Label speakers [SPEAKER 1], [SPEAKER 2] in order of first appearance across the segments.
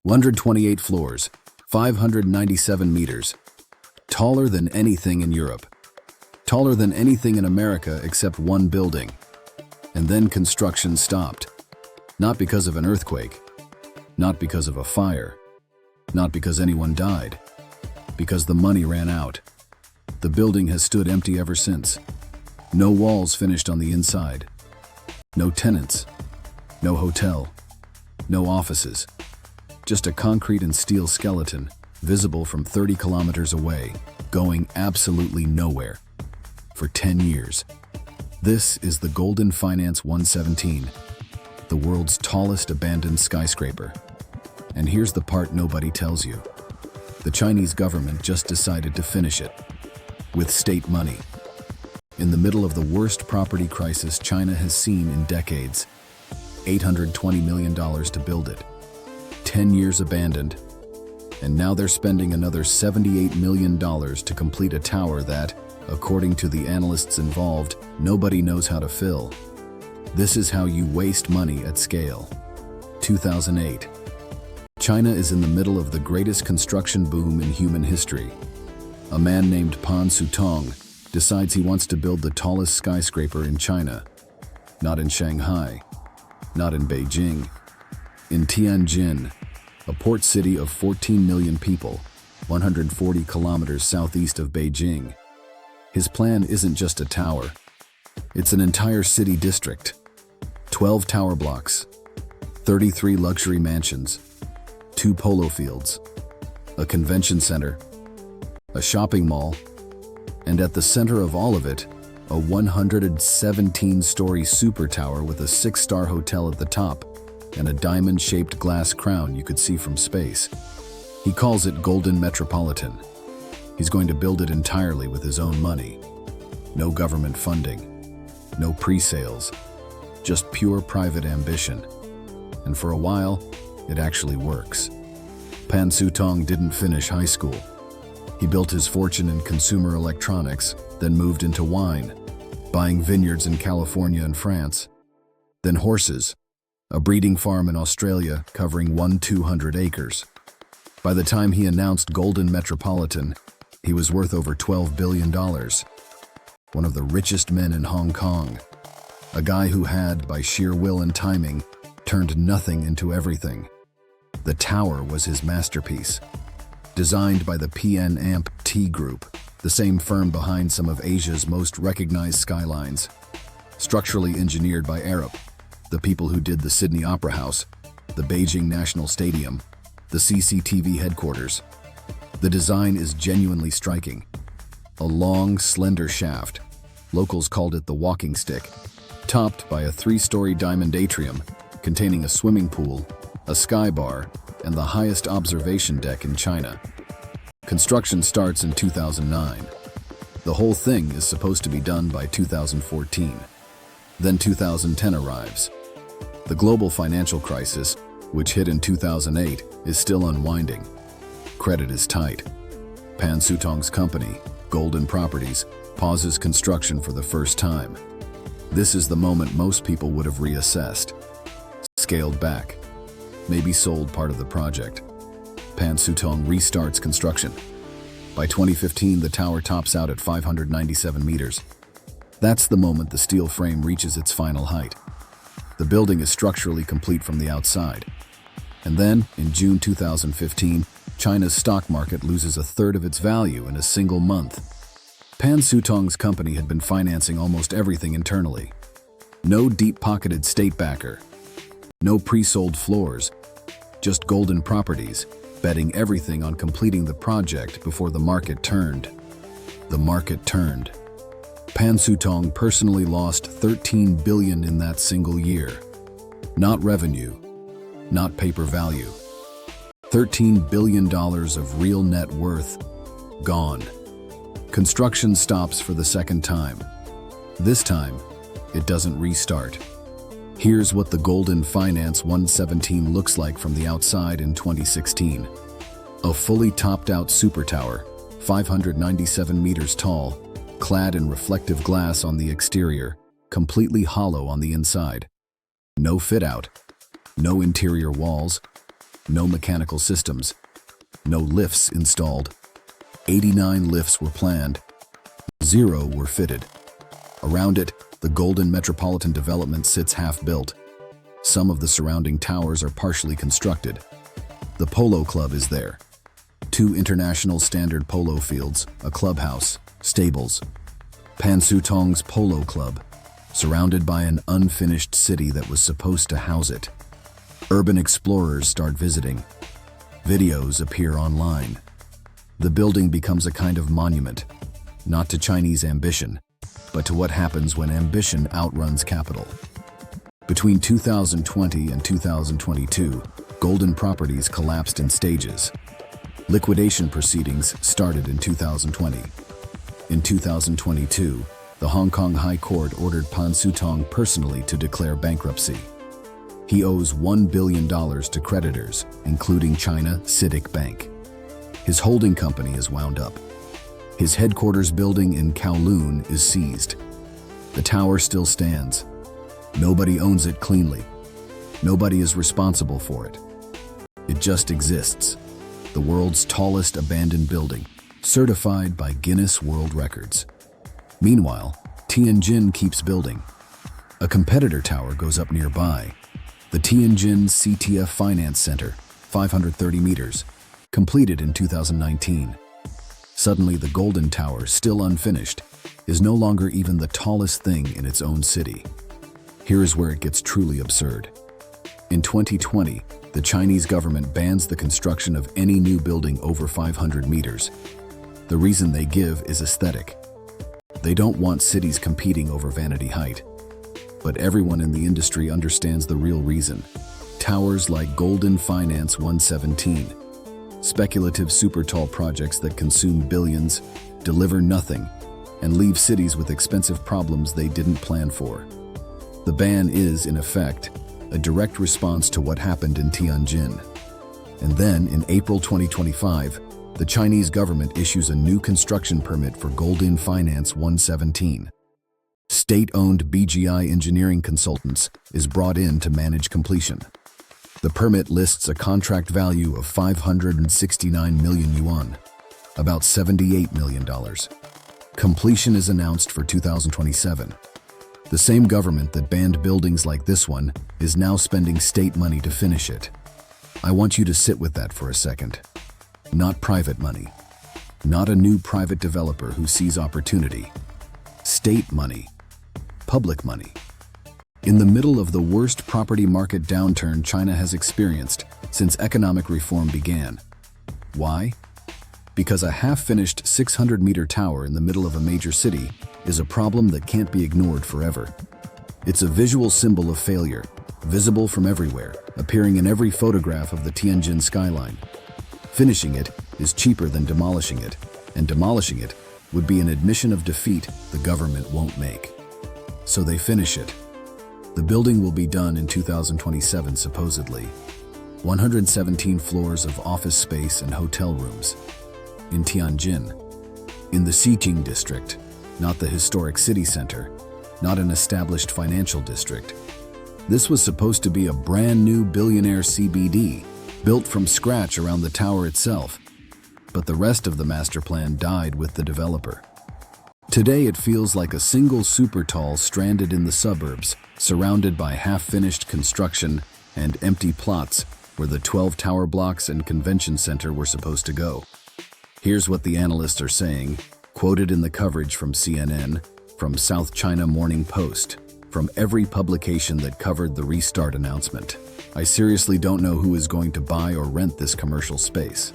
[SPEAKER 1] 128 floors, 597 meters. Taller than anything in Europe. Taller than anything in America except one building. And then construction stopped. Not because of an earthquake. Not because of a fire. Not because anyone died. Because the money ran out. The building has stood empty ever since. No walls finished on the inside. No tenants. No hotel. No offices. Just a concrete and steel skeleton, visible from 30 kilometers away, going absolutely nowhere. For 10 years. This is the Goldin Finance 117, the world's tallest abandoned skyscraper. And here's the part nobody tells you. The Chinese government just decided to finish it. With state money. In the middle of the worst property crisis China has seen in decades. $820 million to build it. 10 years abandoned. And now they're spending another $78 million to complete a tower that, according to the analysts involved, nobody knows how to fill. This is how you waste money at scale. 2008. China is in the middle of the greatest construction boom in human history. A man named Pan Sutong decides he wants to build the tallest skyscraper in China. Not in Shanghai. Not in Beijing. In Tianjin, a port city of 14 million people, 140 kilometers southeast of Beijing. His plan isn't just a tower. It's an entire city district. 12 tower blocks, 33 luxury mansions, 2 polo fields, a convention center, a shopping mall, and at the center of all of it, a 117-story super tower with a 6-star hotel at the top and a diamond-shaped glass crown you could see from space. He calls it Goldin Metropolitan. He's going to build it entirely with his own money. No government funding, no pre-sales, just pure private ambition. And for a while, it actually works. Pan Sutong didn't finish high school. He built his fortune in consumer electronics, then moved into wine, buying vineyards in California and France. Then horses, a breeding farm in Australia covering 200 acres. By the time he announced Goldin Metropolitan, he was worth over $12 billion. One of the richest men in Hong Kong. A guy who had, by sheer will and timing, turned nothing into everything. The tower was his masterpiece. Designed by the PNAMP-T Group, the same firm behind some of Asia's most recognized skylines. Structurally engineered by Arup, the people who did the Sydney Opera House, the Beijing National Stadium, the CCTV headquarters. The design is genuinely striking. A long, slender shaft, locals called it the walking stick, topped by a 3-story diamond atrium containing a swimming pool, a sky bar, and the highest observation deck in China. Construction starts in 2009. The whole thing is supposed to be done by 2014. Then 2010 arrives. The global financial crisis, which hit in 2008, is still unwinding. Credit is tight. Pan Sutong's company, Goldin Properties, pauses construction for the first time. This is the moment most people would have reassessed. Scaled back. Maybe sold part of the project. Pan Sutong restarts construction. By 2015, the tower tops out at 597 meters. That's the moment the steel frame reaches its final height. The building is structurally complete from the outside. And then, in June 2015, China's stock market loses a third of its value in a single month. Pan Sutong's company had been financing almost everything internally. No deep-pocketed state backer. No pre-sold floors. Just Goldin Properties, betting everything on completing the project before the market turned. The market turned. Pan Sutong personally lost $13 billion in that single year. Not revenue, not paper value. $13 billion of real net worth, gone. Construction stops for the second time. This time, it doesn't restart. Here's what the Goldin Finance 117 looks like from the outside in 2016. A fully topped-out super tower, 597 meters tall, clad in reflective glass on the exterior, completely hollow on the inside. No fit-out, no interior walls, no mechanical systems, no lifts installed. 89 lifts were planned, 0 were fitted. Around it, the Goldin Metropolitan Development sits half-built. Some of the surrounding towers are partially constructed. The Polo Club is there. 2 international standard polo fields, a clubhouse, stables. Pansutong's Polo Club, surrounded by an unfinished city that was supposed to house it. Urban explorers start visiting. Videos appear online. The building becomes a kind of monument, not to Chinese ambition, but to what happens when ambition outruns capital. Between 2020 and 2022, Goldin Properties collapsed in stages. Liquidation proceedings started in 2020. In 2022, the Hong Kong High Court ordered Pansutong personally to declare bankruptcy. He owes $1 billion to creditors, including China CITIC Bank. His holding company is wound up. His headquarters building in Kowloon is seized. The tower still stands. Nobody owns it cleanly. Nobody is responsible for it. It just exists. The world's tallest abandoned building, certified by Guinness World Records. Meanwhile, Tianjin keeps building. A competitor tower goes up nearby. The Tianjin CTF Finance Center, 530 meters, completed in 2019. Suddenly, the Goldin Tower, still unfinished, is no longer even the tallest thing in its own city. Here is where it gets truly absurd. In 2020, the Chinese government bans the construction of any new building over 500 meters. The reason they give is aesthetic. They don't want cities competing over vanity height. But everyone in the industry understands the real reason. Towers like Goldin Finance 117, speculative super tall projects that consume billions, deliver nothing, and leave cities with expensive problems they didn't plan for. The ban is, in effect, a direct response to what happened in Tianjin. And then, in April 2025, the Chinese government issues a new construction permit for Goldin Finance 117. State-owned BGI Engineering Consultants is brought in to manage completion. The permit lists a contract value of 569 million yuan, about $78 million. Completion is announced for 2027. The same government that banned buildings like this one is now spending state money to finish it. I want you to sit with that for a second. Not private money. Not a new private developer who sees opportunity. State money. Public money. In the middle of the worst property market downturn China has experienced since economic reform began. Why? Because a half-finished 600-meter tower in the middle of a major city is a problem that can't be ignored forever. It's a visual symbol of failure, visible from everywhere, appearing in every photograph of the Tianjin skyline. Finishing it is cheaper than demolishing it, and demolishing it would be an admission of defeat the government won't make. So they finish it. The building will be done in 2027 supposedly. 117 floors of office space and hotel rooms. In Tianjin. In the Xiqing district, not the historic city center, not an established financial district. This was supposed to be a brand new billionaire CBD, built from scratch around the tower itself. But the rest of the master plan died with the developer. Today it feels like a single super tall stranded in the suburbs, surrounded by half-finished construction and empty plots where the 12 tower blocks and convention center were supposed to go. Here's what the analysts are saying, quoted in the coverage from CNN, from South China Morning Post, from every publication that covered the restart announcement. I seriously don't know who is going to buy or rent this commercial space.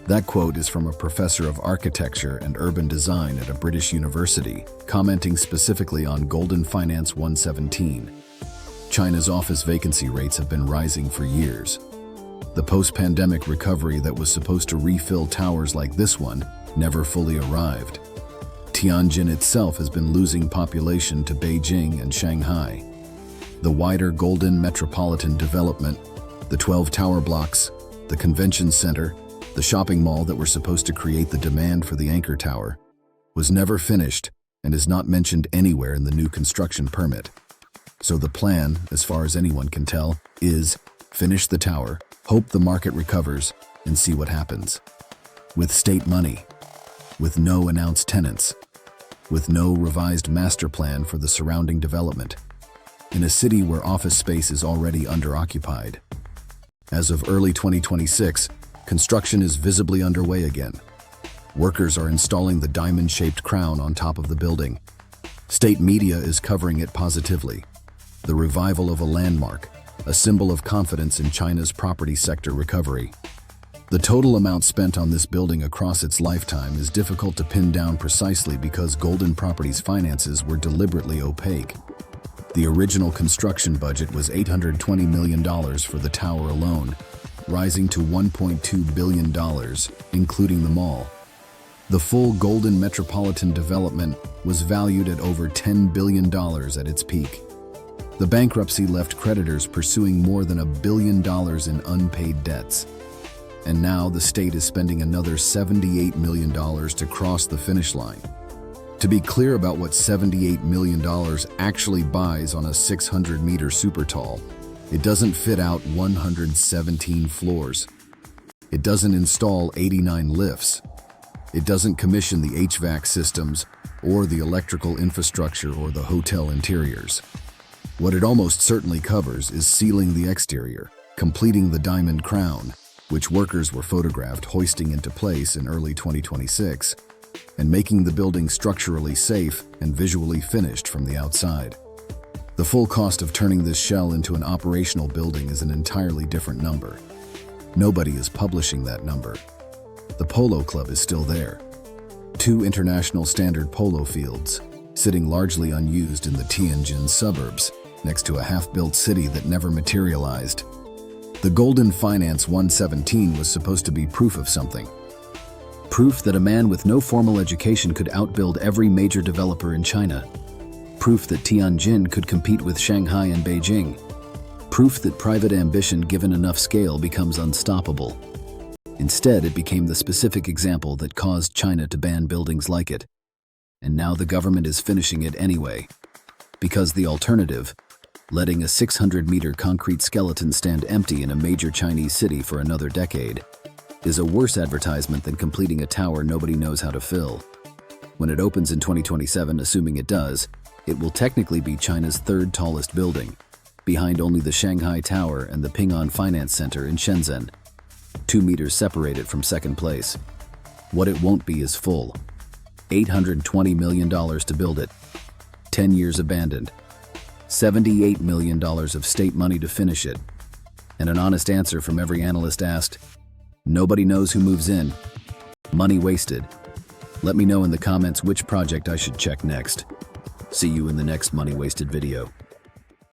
[SPEAKER 1] That quote is from a professor of architecture and urban design at a British university, commenting specifically on Goldin Finance 117. China's office vacancy rates have been rising for years. The post-pandemic recovery that was supposed to refill towers like this one never fully arrived. Tianjin itself has been losing population to Beijing and Shanghai. The wider Goldin Metropolitan Development, the 12 tower blocks, the convention center, the shopping mall that were supposed to create the demand for the anchor tower, was never finished and is not mentioned anywhere in the new construction permit. So the plan, as far as anyone can tell, is Finish the tower, hope the market recovers, and see what happens. With state money, with no announced tenants, with no revised master plan for the surrounding development, in a city where office space is already underoccupied. As of early 2026, construction is visibly underway again. Workers are installing the diamond-shaped crown on top of the building. State media is covering it positively. The revival of a landmark, a symbol of confidence in China's property sector recovery. The total amount spent on this building across its lifetime is difficult to pin down precisely because Goldin Properties' finances were deliberately opaque. The original construction budget was $820 million for the tower alone, rising to $1.2 billion, including the mall. The full Goldin Metropolitan development was valued at over $10 billion at its peak. The bankruptcy left creditors pursuing more than $1 billion in unpaid debts. And now the state is spending another $78 million to cross the finish line. To be clear about what $78 million actually buys on a 600-meter super tall, it doesn't fit out 117 floors. It doesn't install 89 lifts. It doesn't commission the HVAC systems or the electrical infrastructure or the hotel interiors. What it almost certainly covers is sealing the exterior, completing the diamond crown, which workers were photographed hoisting into place in early 2026, and making the building structurally safe and visually finished from the outside. The full cost of turning this shell into an operational building is an entirely different number. Nobody is publishing that number. The polo club is still there. 2 international standard polo fields, sitting largely unused in the Tianjin suburbs, next to a half-built city that never materialized. The Goldin Finance 117 was supposed to be proof of something. Proof that a man with no formal education could outbuild every major developer in China. Proof that Tianjin could compete with Shanghai and Beijing. Proof that private ambition given enough scale becomes unstoppable. Instead, it became the specific example that caused China to ban buildings like it. And now the government is finishing it anyway. Because the alternative, letting a 600-meter concrete skeleton stand empty in a major Chinese city for another decade, is a worse advertisement than completing a tower nobody knows how to fill. When it opens in 2027, assuming it does, it will technically be China's 3rd tallest building, behind only the Shanghai Tower and the Ping An Finance Center in Shenzhen, 2 meters separated from 2nd place. What it won't be is full. $820 million to build it, 10 years abandoned, $78 million of state money to finish it, and an honest answer from every analyst asked, nobody knows who moves in. Money wasted. Let me know in the comments which project I should check next. See you in the next money wasted video.